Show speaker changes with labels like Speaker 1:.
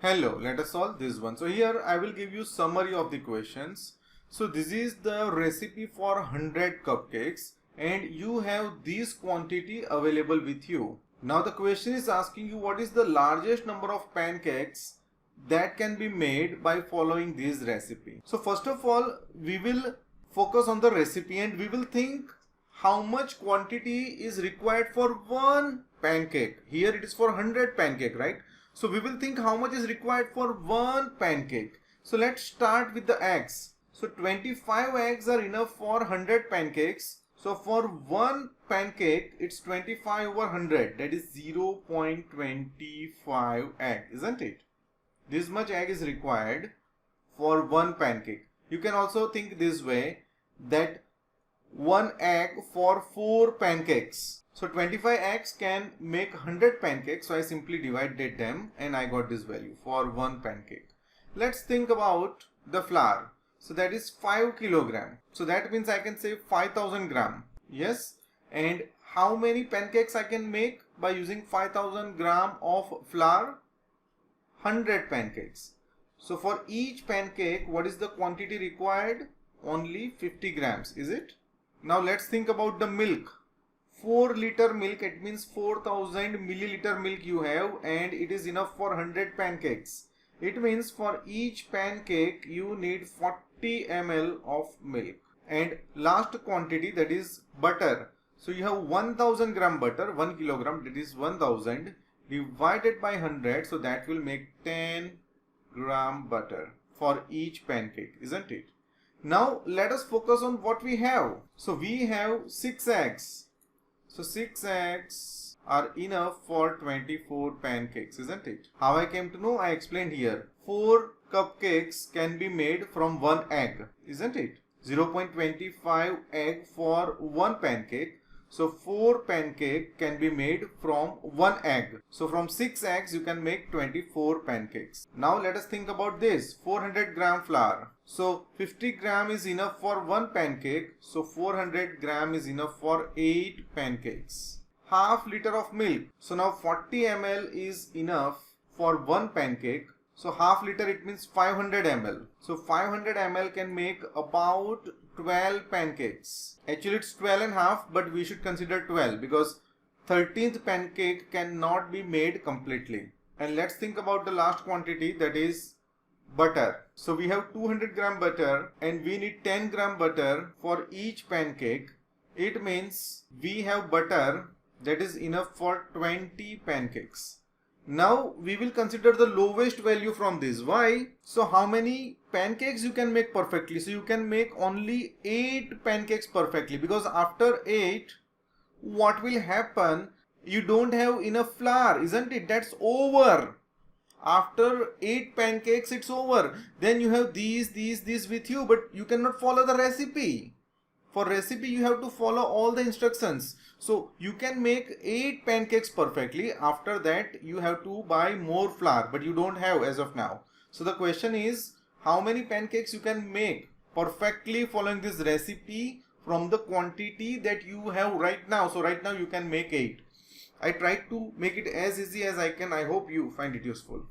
Speaker 1: Hello, let us solve this one. So here I will give you summary of the questions. So this is the recipe for 100 cupcakes and you have this quantity available with you. Now the question is asking you what is the largest number of pancakes that can be made by following this recipe. So first of all, we will focus on the recipe and we will think how much quantity is required for one pancake. Here it is for 100 pancake, right? So we will think how much is required for one pancake. So let's start with the eggs. So 25 eggs are enough for 100 pancakes. So for one pancake, it's 25 over 100. That is 0.25 egg, isn't it? This much egg is required for one pancake. You can also think this way, that one egg for 4 pancakes. So 25 eggs can make 100 pancakes. So I simply divided them and I got this value for one pancake. Let's think about the flour. So that is 5 kilogram. So that means I can say 5000 gram. Yes. And how many pancakes I can make by using 5000 gram of flour? 100 pancakes. So for each pancake, what is the quantity required? Only 50 grams, is it? Now let's think about the milk. 4 liter milk, it means 4000 milliliter milk you have and it is enough for 100 pancakes. It means for each pancake you need 40 ml of milk. And last quantity, that is butter. So you have 1000 gram butter, 1 kilogram, that is 1000 divided by 100. So that will make 10 gram butter for each pancake, isn't it? Now let us focus on what we have. So we have 6 eggs. So 6 eggs are enough for 24 pancakes, isn't it? How I came to know? I explained here. 4 cupcakes can be made from 1 egg, isn't it? 0.25 egg for 1 pancake. So 4 pancake can be made from 1 egg. So from 6 eggs you can make 24 pancakes. Now let us think about this. 400 gram flour. So 50 gram is enough for 1 pancake. So 400 gram is enough for 8 pancakes. Half liter of milk. So now 40 ml is enough for 1 pancake. So half liter, it means 500 ml. So 500 ml can make about 12 pancakes. Actually it's 12 and half, but we should consider 12 because 13th pancake cannot be made completely. And let's think about the last quantity, that is butter. So we have 200 gram butter and we need 10 gram butter for each pancake. It means we have butter that is enough for 20 pancakes. Now we will consider the lowest value from this. Why? So how many pancakes you can make perfectly? So you can make only 8 pancakes perfectly, because after 8, what will happen? You don't have enough flour, isn't it? That's over. After 8 pancakes, it's over. Then you have these with you, but you cannot follow the recipe. For recipe, you have to follow all the instructions. So you can make 8 pancakes perfectly. After that, you have to buy more flour, but you don't have as of now. So the question is, how many pancakes you can make perfectly following this recipe from the quantity that you have right now. So right now you can make 8. I tried to make it as easy as I can. I hope you find it useful.